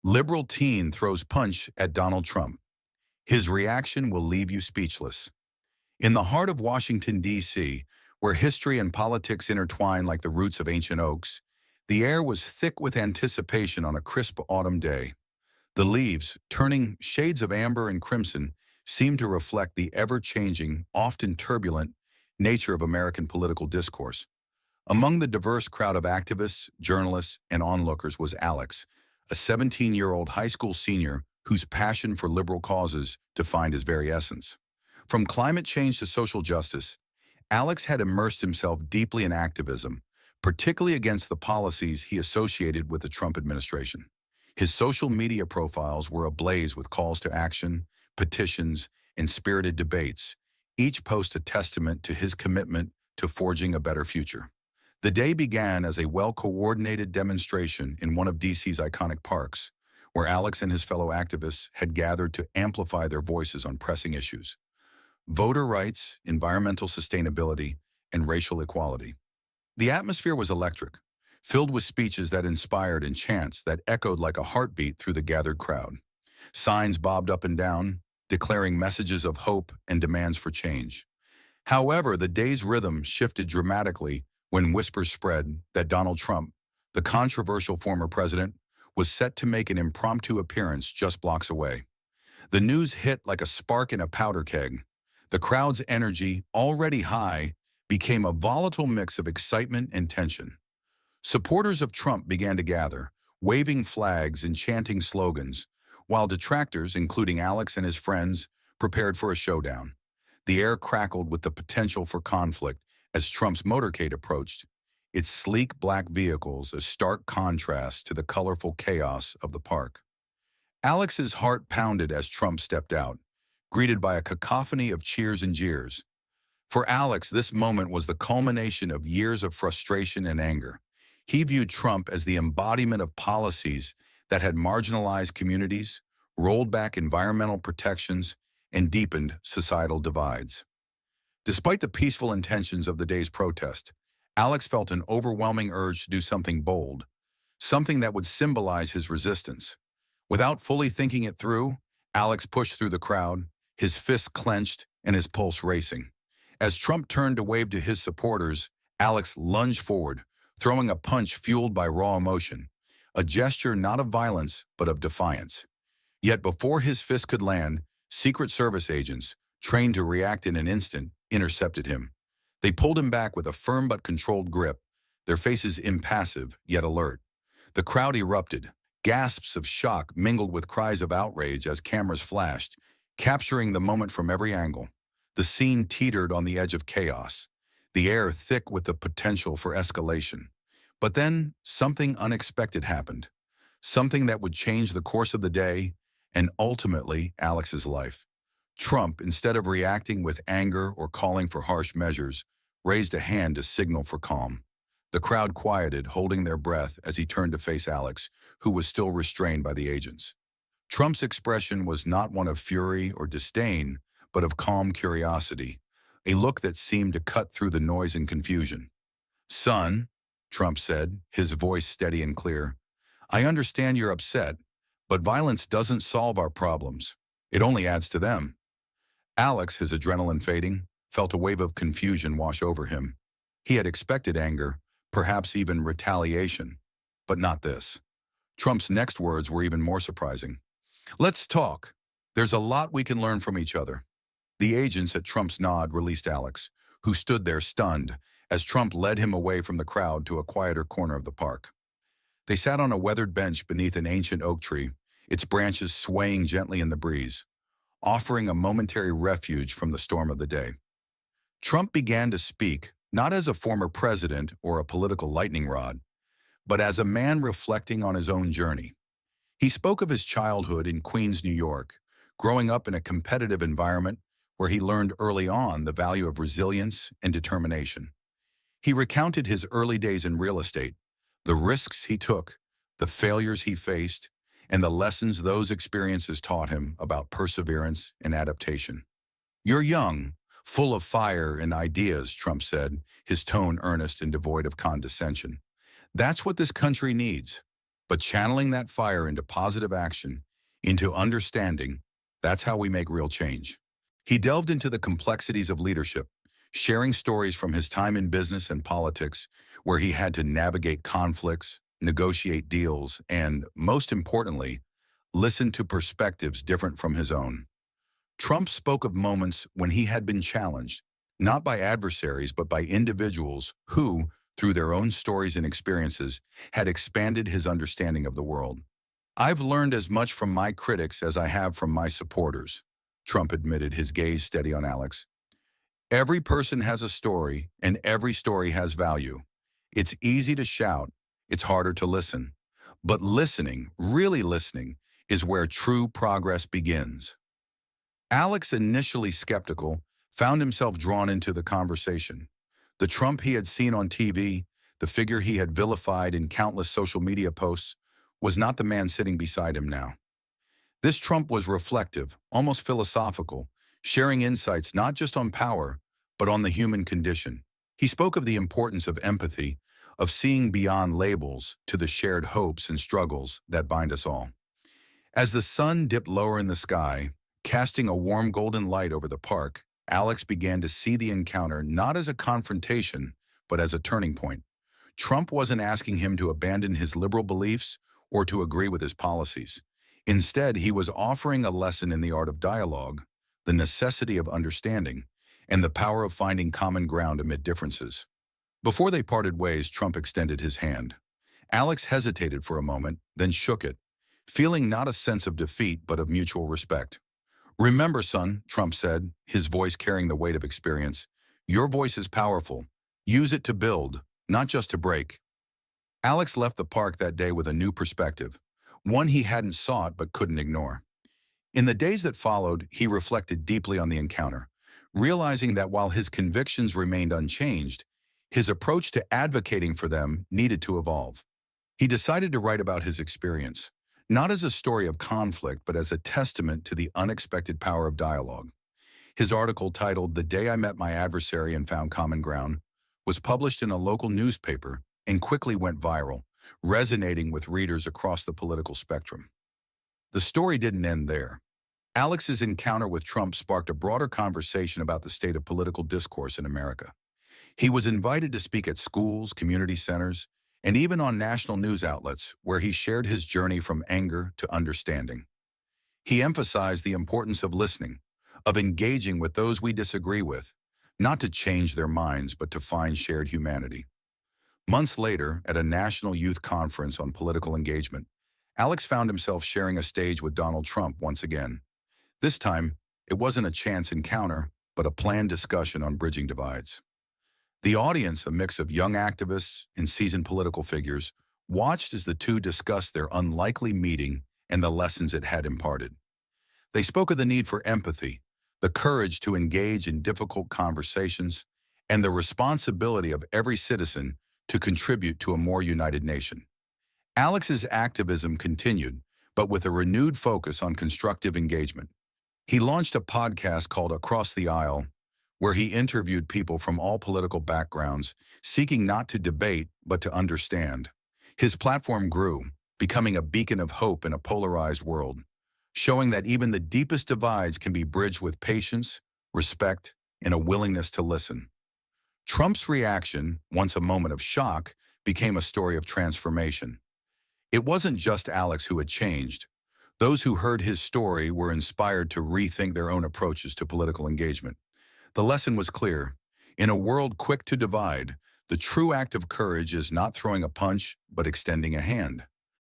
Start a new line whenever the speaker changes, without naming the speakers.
Liberal teen throws punch at Donald Trump. His reaction will leave you speechless. In the heart of Washington, D.C., where history and politics intertwine like the roots of ancient oaks, the air was thick with anticipation on a crisp autumn day. The leaves, turning shades of amber and crimson, seemed to reflect the ever-changing, often turbulent, nature of American political discourse. Among the diverse crowd of activists, journalists, and onlookers was Alex, a 17-year-old high school senior whose passion for liberal causes defined his very essence. From climate change to social justice, Alex had immersed himself deeply in activism, particularly against the policies he associated with the Trump administration. His social media profiles were ablaze with calls to action, petitions, and spirited debates, each post a testament to his commitment to forging a better future. The day began as a well-coordinated demonstration in one of D.C.'s iconic parks, where Alex and his fellow activists had gathered to amplify their voices on pressing issues: voter rights, environmental sustainability, and racial equality. The atmosphere was electric, filled with speeches that inspired and chants that echoed like a heartbeat through the gathered crowd. Signs bobbed up and down, declaring messages of hope and demands for change. However, the day's rhythm shifted dramatically when whispers spread that Donald Trump, the controversial former president, was set to make an impromptu appearance just blocks away. The news hit like a spark in a powder keg. The crowd's energy, already high, became a volatile mix of excitement and tension. Supporters of Trump began to gather, waving flags and chanting slogans, while detractors, including Alex and his friends, prepared for a showdown. The air crackled with the potential for conflict as Trump's motorcade approached, its sleek black vehicles a stark contrast to the colorful chaos of the park. Alex's heart pounded as Trump stepped out, greeted by a cacophony of cheers and jeers. For Alex, this moment was the culmination of years of frustration and anger. He viewed Trump as the embodiment of policies that had marginalized communities, rolled back environmental protections, and deepened societal divides. Despite the peaceful intentions of the day's protest, Alex felt an overwhelming urge to do something bold, something that would symbolize his resistance. Without fully thinking it through, Alex pushed through the crowd, his fists clenched and his pulse racing. As Trump turned to wave to his supporters, Alex lunged forward, throwing a punch fueled by raw emotion, a gesture not of violence but of defiance. Yet before his fist could land, Secret Service agents, trained to react in an instant, intercepted him. They pulled him back with a firm but controlled grip, their faces impassive yet alert. The crowd erupted. Gasps of shock mingled with cries of outrage as cameras flashed, capturing the moment from every angle. The scene teetered on the edge of chaos, the air thick with the potential for escalation. But then something unexpected happened, something that would change the course of the day and ultimately Alex's life. Trump, instead of reacting with anger or calling for harsh measures, raised a hand to signal for calm. The crowd quieted, holding their breath as he turned to face Alex, who was still restrained by the agents. Trump's expression was not one of fury or disdain, but of calm curiosity, a look that seemed to cut through the noise and confusion. "Son," Trump said, his voice steady and clear, "I understand you're upset, but violence doesn't solve our problems. It only adds to them." Alex, his adrenaline fading, felt a wave of confusion wash over him. He had expected anger, perhaps even retaliation, but not this. Trump's next words were even more surprising. "Let's talk. There's a lot we can learn from each other." The agents at Trump's nod released Alex, who stood there stunned as Trump led him away from the crowd to a quieter corner of the park. They sat on a weathered bench beneath an ancient oak tree, its branches swaying gently in the breeze, offering a momentary refuge from the storm of the day. Trump began to speak, not as a former president or a political lightning rod, but as a man reflecting on his own journey. He spoke of his childhood in Queens, New York, growing up in a competitive environment where he learned early on the value of resilience and determination. He recounted his early days in real estate, the risks he took, the failures he faced, and the lessons those experiences taught him about perseverance and adaptation. "You're young, full of fire and ideas," Trump said, his tone earnest and devoid of condescension. "That's what this country needs. But channeling that fire into positive action, into understanding, that's how we make real change. He delved into the complexities of leadership, sharing stories from his time in business and politics, where he had to navigate conflicts, negotiate deals, and, most importantly, listen to perspectives different from his own. Trump spoke of moments when he had been challenged, not by adversaries, but by individuals who, through their own stories and experiences, had expanded his understanding of the world. "I've learned as much from my critics as I have from my supporters," Trump admitted, his gaze steady on Alex. "Every person has a story, and every story has value. It's easy to shout, it's harder to listen. But listening, really listening, is where true progress begins." Alex, initially skeptical, found himself drawn into the conversation. The Trump he had seen on TV, the figure he had vilified in countless social media posts, was not the man sitting beside him now. This Trump was reflective, almost philosophical, sharing insights not just on power, but on the human condition. He spoke of the importance of empathy, of seeing beyond labels to the shared hopes and struggles that bind us all. As the sun dipped lower in the sky, casting a warm golden light over the park, Alex began to see the encounter not as a confrontation, but as a turning point. Trump wasn't asking him to abandon his liberal beliefs or to agree with his policies. Instead, he was offering a lesson in the art of dialogue, the necessity of understanding, and the power of finding common ground amid differences. Before they parted ways, Trump extended his hand. Alex hesitated for a moment, then shook it, feeling not a sense of defeat but of mutual respect. "Remember, son," Trump said, his voice carrying the weight of experience, "your voice is powerful. Use it to build, not just to break." Alex left the park that day with a new perspective, one he hadn't sought but couldn't ignore. In the days that followed, he reflected deeply on the encounter, realizing that while his convictions remained unchanged, his approach to advocating for them needed to evolve. He decided to write about his experience, not as a story of conflict, but as a testament to the unexpected power of dialogue. His article, titled "The Day I Met My Adversary and Found Common Ground," was published in a local newspaper and quickly went viral, resonating with readers across the political spectrum. The story didn't end there. Alex's encounter with Trump sparked a broader conversation about the state of political discourse in America. He was invited to speak at schools, community centers, and even on national news outlets, where he shared his journey from anger to understanding. He emphasized the importance of listening, of engaging with those we disagree with, not to change their minds, but to find shared humanity. Months later, at a national youth conference on political engagement, Alex found himself sharing a stage with Donald Trump once again. This time, it wasn't a chance encounter, but a planned discussion on bridging divides. The audience, a mix of young activists and seasoned political figures, watched as the two discussed their unlikely meeting and the lessons it had imparted. They spoke of the need for empathy, the courage to engage in difficult conversations, and the responsibility of every citizen to contribute to a more united nation. Alex's activism continued, but with a renewed focus on constructive engagement. He launched a podcast called Across the Aisle, where he interviewed people from all political backgrounds, seeking not to debate, but to understand. His platform grew, becoming a beacon of hope in a polarized world, showing that even the deepest divides can be bridged with patience, respect, and a willingness to listen. Trump's reaction, once a moment of shock, became a story of transformation. It wasn't just Alex who had changed. Those who heard his story were inspired to rethink their own approaches to political engagement. The lesson was clear. In a world quick to divide, the true act of courage is not throwing a punch, but extending a hand.